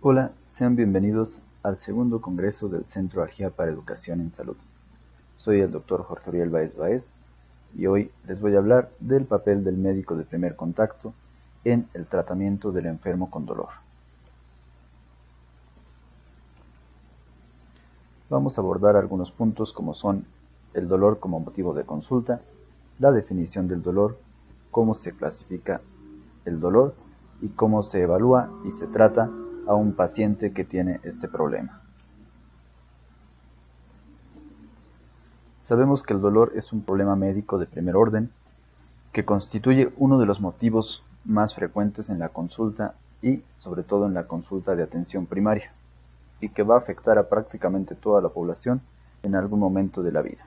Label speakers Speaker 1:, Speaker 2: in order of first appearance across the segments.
Speaker 1: Hola, sean bienvenidos al segundo congreso del Centro Argia para Educación en Salud. Soy el Dr. Jorge Uriel Báez Báez y hoy les voy a hablar del papel del médico de primer contacto en el tratamiento del enfermo con dolor. Vamos a abordar algunos puntos como son el dolor como motivo de consulta, la definición del dolor, cómo se clasifica el dolor y cómo se evalúa y se trata a un paciente que tiene este problema. Sabemos que el dolor es un problema médico de primer orden que constituye uno de los motivos más frecuentes en la consulta y sobre todo en la consulta de atención primaria y que va a afectar a prácticamente toda la población en algún momento de la vida.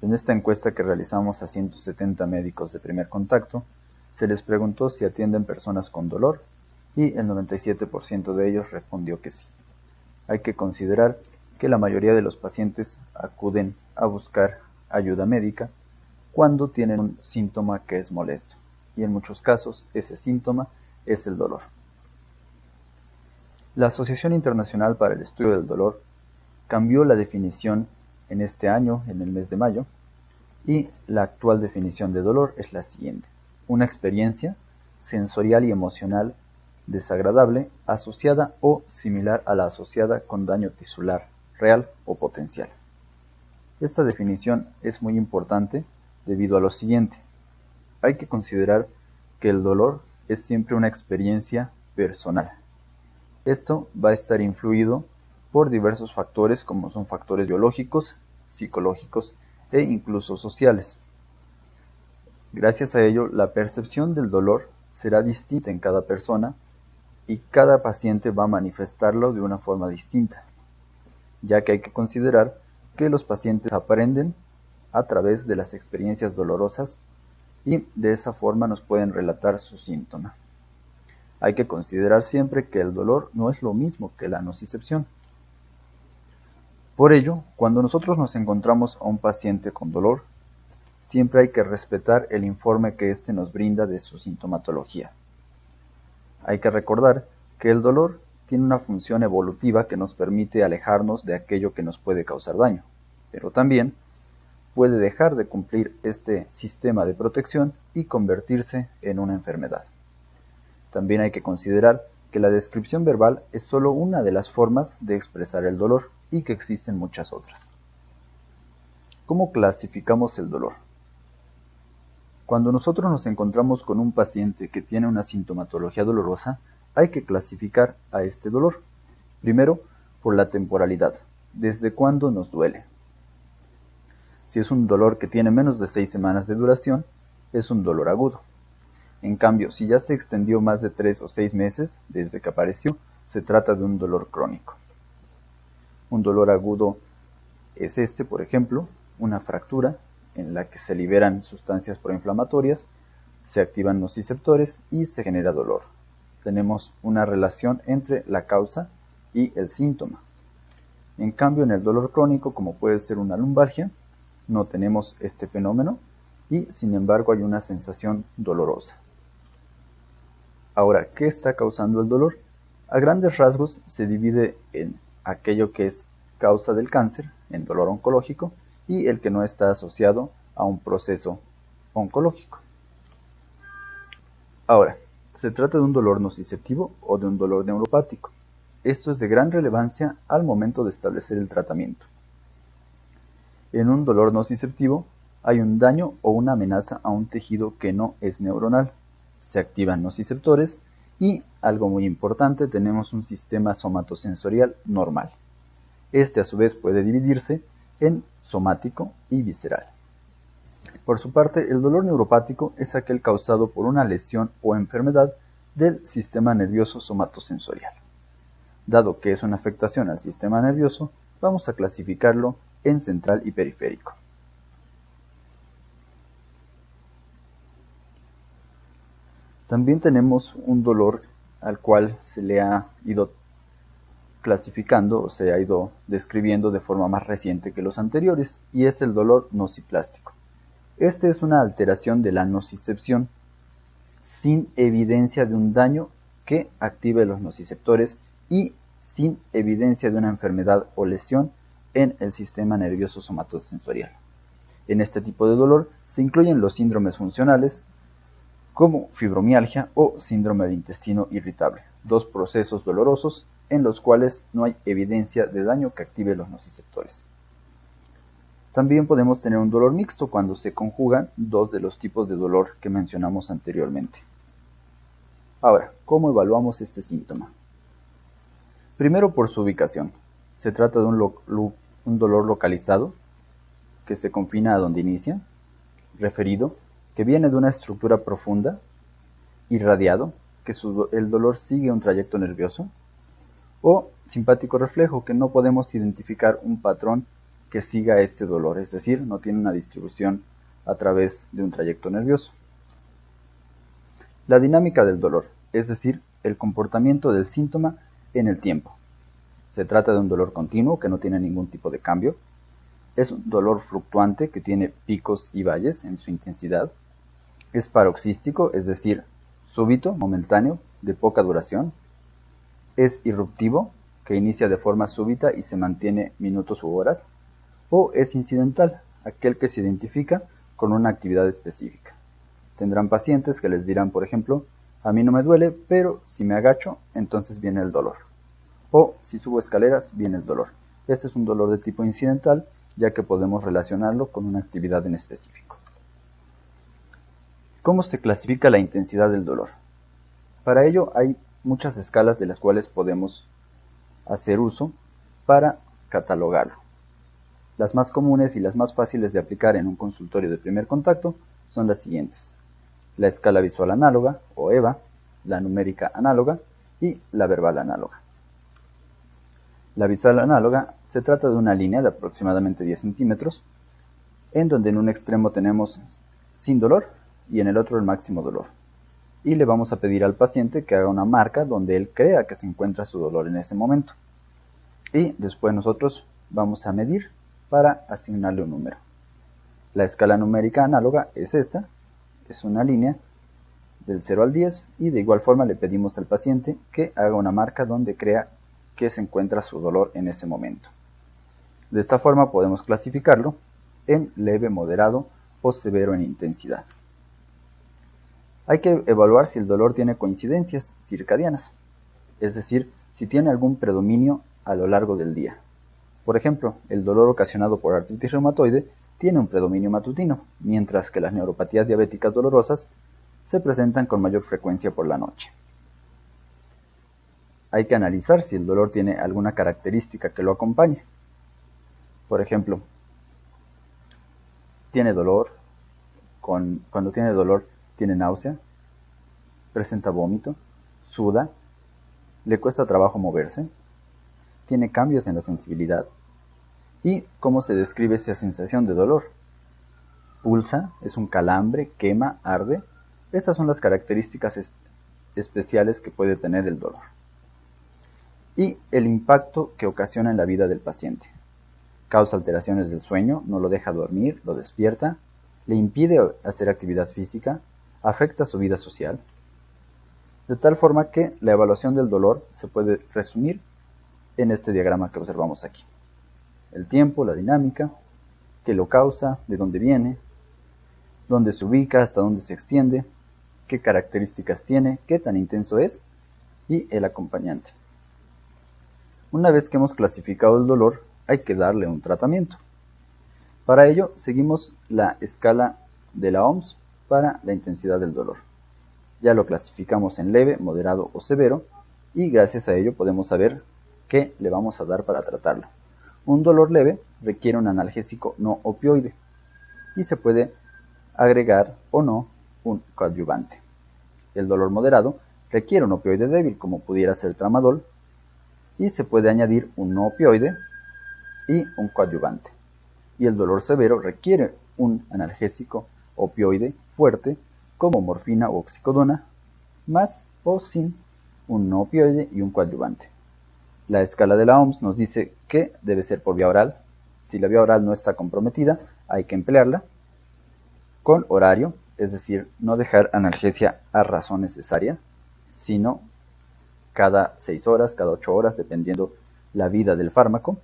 Speaker 1: En esta encuesta que realizamos a 170 médicos de primer contacto, se les preguntó si atienden personas con dolor y el 97% de ellos respondió que sí. Hay que considerar que la mayoría de los pacientes acuden a buscar ayuda médica cuando tienen un síntoma que es molesto, y en muchos casos ese síntoma es el dolor. La Asociación Internacional para el Estudio del Dolor cambió la definición en este año, en el mes de mayo, y la actual definición de dolor es la siguiente: una experiencia sensorial y emocional desagradable asociada o similar a la asociada con daño tisular, real o potencial. Esta definición es muy importante debido a lo siguiente. Hay que considerar que el dolor es siempre una experiencia personal. Esto va a estar influido por diversos factores como son factores biológicos, psicológicos e incluso sociales. Gracias a ello, la percepción del dolor será distinta en cada persona y cada paciente va a manifestarlo de una forma distinta, ya que hay que considerar que los pacientes aprenden a través de las experiencias dolorosas y de esa forma nos pueden relatar su síntoma. Hay que considerar siempre que el dolor no es lo mismo que la nocicepción. Por ello, cuando nosotros nos encontramos a un paciente con dolor, siempre hay que respetar el informe que éste nos brinda de su sintomatología. Hay que recordar que el dolor tiene una función evolutiva que nos permite alejarnos de aquello que nos puede causar daño, pero también puede dejar de cumplir este sistema de protección y convertirse en una enfermedad. También hay que considerar que la descripción verbal es solo una de las formas de expresar el dolor y que existen muchas otras. ¿Cómo clasificamos el dolor? Cuando nosotros nos encontramos con un paciente que tiene una sintomatología dolorosa, hay que clasificar a este dolor. Primero, por la temporalidad. ¿Desde cuándo nos duele? Si es un dolor que tiene menos de 6 semanas de duración, es un dolor agudo. En cambio, si ya se extendió más de 3 o 6 meses desde que apareció, se trata de un dolor crónico. Un dolor agudo es por ejemplo, una fractura en la que se liberan sustancias proinflamatorias, se activan nociceptores y se genera dolor. Tenemos una relación entre la causa y el síntoma. En cambio, en el dolor crónico, como puede ser una lumbalgia, no tenemos este fenómeno y, sin embargo, hay una sensación dolorosa. Ahora, ¿qué está causando el dolor? A grandes rasgos se divide en aquello que es causa del cáncer, en dolor oncológico, y el que no está asociado a un proceso oncológico. Ahora, ¿se trata de un dolor nociceptivo o de un dolor neuropático? Esto es de gran relevancia al momento de establecer el tratamiento. En un dolor nociceptivo hay un daño o una amenaza a un tejido que no es neuronal. Se activan nociceptores y, algo muy importante, tenemos un sistema somatosensorial normal. Este a su vez puede dividirse en somático y visceral. Por su parte, el dolor neuropático es aquel causado por una lesión o enfermedad del sistema nervioso somatosensorial. Dado que es una afectación al sistema nervioso, vamos a clasificarlo en central y periférico. También tenemos un dolor al cual se le ha ido clasificando o se ha ido describiendo de forma más reciente que los anteriores, y es el dolor nociplástico. Es una alteración de la nocicepción sin evidencia de un daño que active los nociceptores y sin evidencia de una enfermedad o lesión en el sistema nervioso somatosensorial. En este tipo de dolor se incluyen los síndromes funcionales como fibromialgia o síndrome de intestino irritable, dos procesos dolorosos en los cuales no hay evidencia de daño que active los nociceptores. También podemos tener un dolor mixto cuando se conjugan dos de los tipos de dolor que mencionamos anteriormente. Ahora, ¿cómo evaluamos este síntoma? Primero, por su ubicación. Se trata de un dolor localizado que se confina a donde inicia, referido, que viene de una estructura profunda, irradiado, que el dolor sigue un trayecto nervioso, o simpático reflejo, que no podemos identificar un patrón que siga este dolor, es decir, no tiene una distribución a través de un trayecto nervioso. La dinámica del dolor, es decir, el comportamiento del síntoma en el tiempo. Se trata de un dolor continuo que no tiene ningún tipo de cambio. Es un dolor fluctuante que tiene picos y valles en su intensidad. Es paroxístico, es decir, súbito, momentáneo, de poca duración. Es irruptivo, que inicia de forma súbita y se mantiene minutos u horas. O es incidental, aquel que se identifica con una actividad específica. Tendrán pacientes que les dirán, por ejemplo, a mí no me duele, pero si me agacho, entonces viene el dolor. O si subo escaleras, viene el dolor. Este es un dolor de tipo incidental, ya que podemos relacionarlo con una actividad en específico. ¿Cómo se clasifica la intensidad del dolor? Para ello hay muchas escalas de las cuales podemos hacer uso para catalogarlo. Las más comunes y las más fáciles de aplicar en un consultorio de primer contacto son las siguientes: la escala visual análoga o EVA, la numérica análoga y la verbal análoga. La visual análoga se trata de una línea de aproximadamente 10 centímetros, en donde en un extremo tenemos sin dolor y en el otro el máximo dolor. Y le vamos a pedir al paciente que haga una marca donde él crea que se encuentra su dolor en ese momento. Y después nosotros vamos a medir para asignarle un número. La escala numérica análoga es esta, es una línea del 0 al 10 y de igual forma le pedimos al paciente que haga una marca donde crea que se encuentra su dolor en ese momento. De esta forma podemos clasificarlo en leve, moderado o severo en intensidad. Hay que evaluar si el dolor tiene coincidencias circadianas, es decir, si tiene algún predominio a lo largo del día. Por ejemplo, el dolor ocasionado por artritis reumatoide tiene un predominio matutino, mientras que las neuropatías diabéticas dolorosas se presentan con mayor frecuencia por la noche. Hay que analizar si el dolor tiene alguna característica que lo acompañe. Por ejemplo, tiene dolor, cuando tiene dolor tiene náusea, presenta vómito, suda, le cuesta trabajo moverse, tiene cambios en la sensibilidad. ¿Y cómo se describe esa sensación de dolor? Pulsa, es un calambre, quema, arde. Estas son las características especiales que puede tener el dolor. Y el impacto que ocasiona en la vida del paciente. Causa alteraciones del sueño, no lo deja dormir, lo despierta, le impide hacer actividad física, afecta su vida social. De tal forma que la evaluación del dolor se puede resumir en este diagrama que observamos aquí. El tiempo, la dinámica, qué lo causa, de dónde viene, dónde se ubica, hasta dónde se extiende, qué características tiene, qué tan intenso es y el acompañante. Una vez que hemos clasificado el dolor, hay que darle un tratamiento. Para ello, seguimos la escala de la OMS para la intensidad del dolor. Ya lo clasificamos en leve, moderado o severo y gracias a ello podemos saber qué le vamos a dar para tratarlo. Un dolor leve requiere un analgésico no opioide y se puede agregar o no un coadyuvante. El dolor moderado requiere un opioide débil, como pudiera ser tramadol, y se puede añadir un no opioide y un coadyuvante. Y el dolor severo requiere un analgésico opioide fuerte, como morfina o oxicodona, más o sin un no opioide y un coadyuvante. La escala de la OMS nos dice que debe ser por vía oral. Si la vía oral no está comprometida, hay que emplearla con horario, es decir, no dejar analgesia a razón necesaria, sino cada 6 horas, cada 8 horas, dependiendo la vida del fármaco,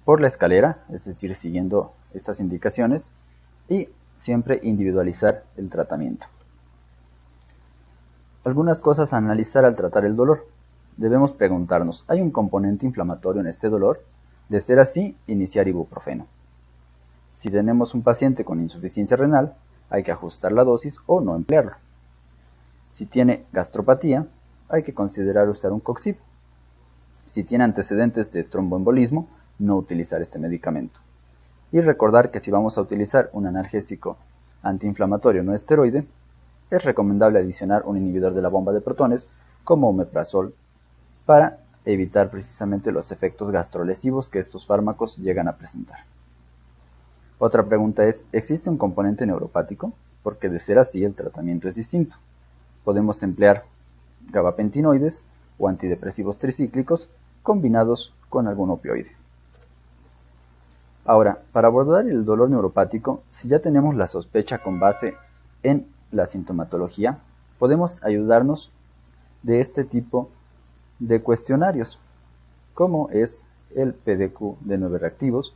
Speaker 1: por la escalera, es decir, siguiendo estas indicaciones, y siempre individualizar el tratamiento. Algunas cosas a analizar al tratar el dolor. Debemos preguntarnos, ¿hay un componente inflamatorio en este dolor? De ser así, iniciar ibuprofeno. Si tenemos un paciente con insuficiencia renal, hay que ajustar la dosis o no emplearlo. Si tiene gastropatía, hay que considerar usar un Coxib. Si tiene antecedentes de tromboembolismo, no utilizar este medicamento. Y recordar que si vamos a utilizar un analgésico antiinflamatorio no esteroide, es recomendable adicionar un inhibidor de la bomba de protones como omeprazol para evitar precisamente los efectos gastrolesivos que estos fármacos llegan a presentar. Otra pregunta es, ¿existe un componente neuropático? Porque de ser así el tratamiento es distinto. Podemos emplear gabapentinoides o antidepresivos tricíclicos combinados con algún opioide. Ahora, para abordar el dolor neuropático, si ya tenemos la sospecha con base en la sintomatología, podemos ayudarnos de este tipo de cuestionarios, como es el PDQ de 9 reactivos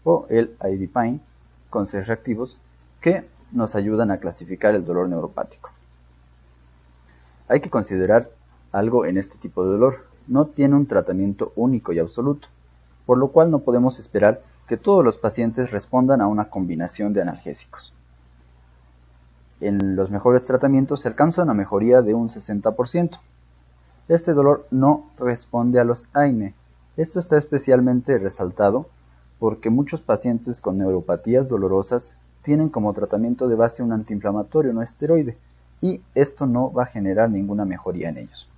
Speaker 1: o el IDPINE con 6 reactivos, que nos ayudan a clasificar el dolor neuropático. Hay que considerar algo en este tipo de dolor. No tiene un tratamiento único y absoluto, por lo cual no podemos esperar que todos los pacientes respondan a una combinación de analgésicos. En los mejores tratamientos se alcanza una mejoría de un 60%. Este dolor no responde a los AINE. Esto está especialmente resaltado porque muchos pacientes con neuropatías dolorosas tienen como tratamiento de base un antiinflamatorio no esteroide, y esto no va a generar ninguna mejoría en ellos.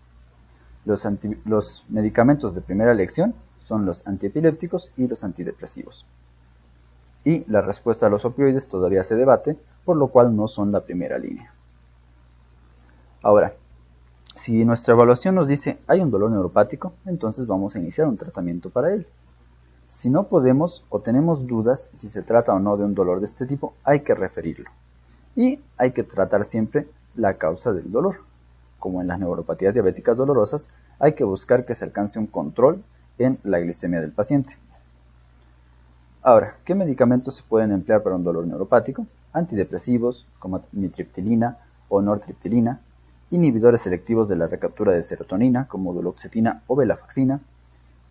Speaker 1: Los medicamentos de primera elección son los antiepilépticos y los antidepresivos. Y la respuesta a los opioides todavía se debate, por lo cual no son la primera línea. Ahora, si nuestra evaluación nos dice hay un dolor neuropático, entonces vamos a iniciar un tratamiento para él. Si no podemos o tenemos dudas si se trata o no de un dolor de este tipo, hay que referirlo. Y hay que tratar siempre la causa del dolor. Como en las neuropatías diabéticas dolorosas, hay que buscar que se alcance un control en la glicemia del paciente. Ahora, ¿qué medicamentos se pueden emplear para un dolor neuropático? Antidepresivos, como mitriptilina o nortriptilina, inhibidores selectivos de la recaptura de serotonina, como duloxetina o venlafaxina,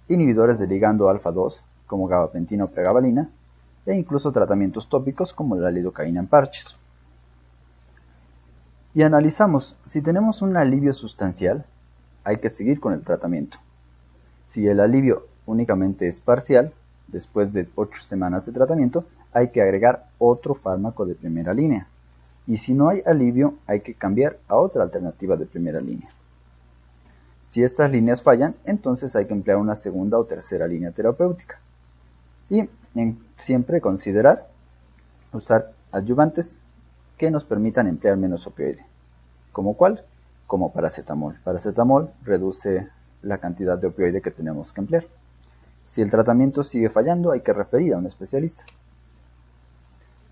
Speaker 1: inhibidores de ligando alfa-2, como gabapentina o pregabalina, e incluso tratamientos tópicos como la lidocaína en parches. Y analizamos, si tenemos un alivio sustancial, hay que seguir con el tratamiento. Si el alivio únicamente es parcial, después de 8 semanas de tratamiento, hay que agregar otro fármaco de primera línea. Y si no hay alivio, hay que cambiar a otra alternativa de primera línea. Si estas líneas fallan, entonces hay que emplear una segunda o tercera línea terapéutica. Y siempre considerar usar adyuvantes que nos permitan emplear menos opioide. ¿Como cuál? Como paracetamol. Paracetamol reduce la cantidad de opioide que tenemos que emplear. Si el tratamiento sigue fallando, hay que referir a un especialista.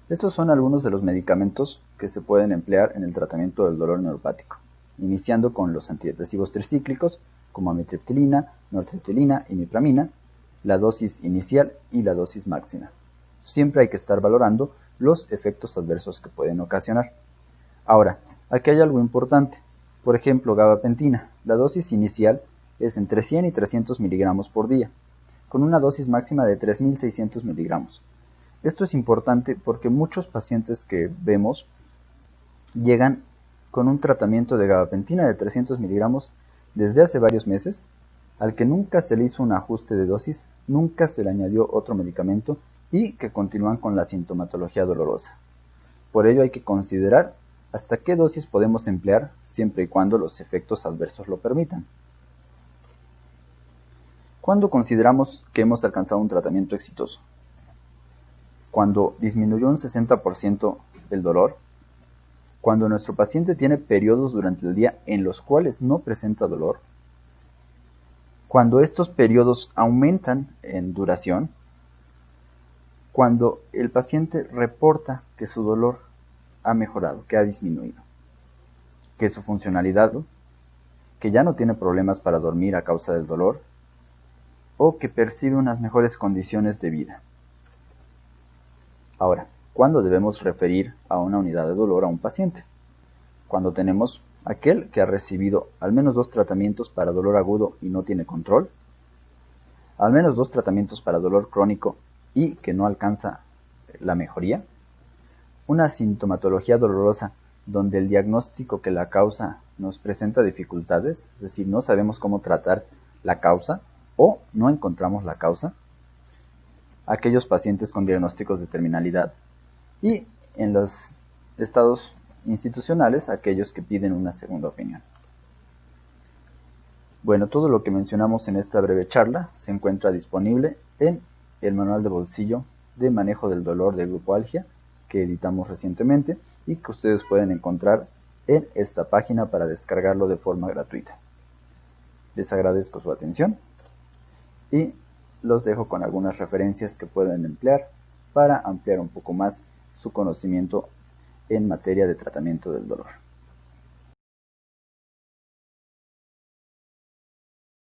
Speaker 1: Estos son algunos de los medicamentos que se pueden emplear en el tratamiento del dolor neuropático, iniciando con los antidepresivos tricíclicos, como amitriptilina, nortriptilina y mipramina, la dosis inicial y la dosis máxima. Siempre hay que estar valorando los efectos adversos que pueden ocasionar. Ahora, aquí hay algo importante. Por ejemplo, gabapentina. La dosis inicial es entre 100 y 300 miligramos por día, con una dosis máxima de 3.600 miligramos. Esto es importante porque muchos pacientes que vemos llegan con un tratamiento de gabapentina de 300 miligramos desde hace varios meses, al que nunca se le hizo un ajuste de dosis, nunca se le añadió otro medicamento y que continúan con la sintomatología dolorosa. Por ello hay que considerar hasta qué dosis podemos emplear siempre y cuando los efectos adversos lo permitan. ¿Cuándo consideramos que hemos alcanzado un tratamiento exitoso? Cuando disminuyó un 60% el dolor, cuando nuestro paciente tiene periodos durante el día en los cuales no presenta dolor, cuando estos periodos aumentan en duración, cuando el paciente reporta que su dolor ha mejorado, que ha disminuido, que su funcionalidad, que ya no tiene problemas para dormir a causa del dolor o que percibe unas mejores condiciones de vida. Ahora, ¿cuándo debemos referir a una unidad de dolor a un paciente? Cuando tenemos aquel que ha recibido al menos 2 tratamientos para dolor agudo y no tiene control, al menos 2 tratamientos para dolor crónico y que no alcanza la mejoría, una sintomatología dolorosa donde el diagnóstico que la causa nos presenta dificultades, es decir, no sabemos cómo tratar la causa o no encontramos la causa, aquellos pacientes con diagnósticos de terminalidad y en los estados institucionales aquellos que piden una segunda opinión. Bueno, todo lo que mencionamos en esta breve charla se encuentra disponible en el manual de bolsillo de manejo del dolor de grupo Algia que editamos recientemente y que ustedes pueden encontrar en esta página para descargarlo de forma gratuita. Les agradezco su atención y los dejo con algunas referencias que pueden emplear para ampliar un poco más su conocimiento en materia de tratamiento del dolor.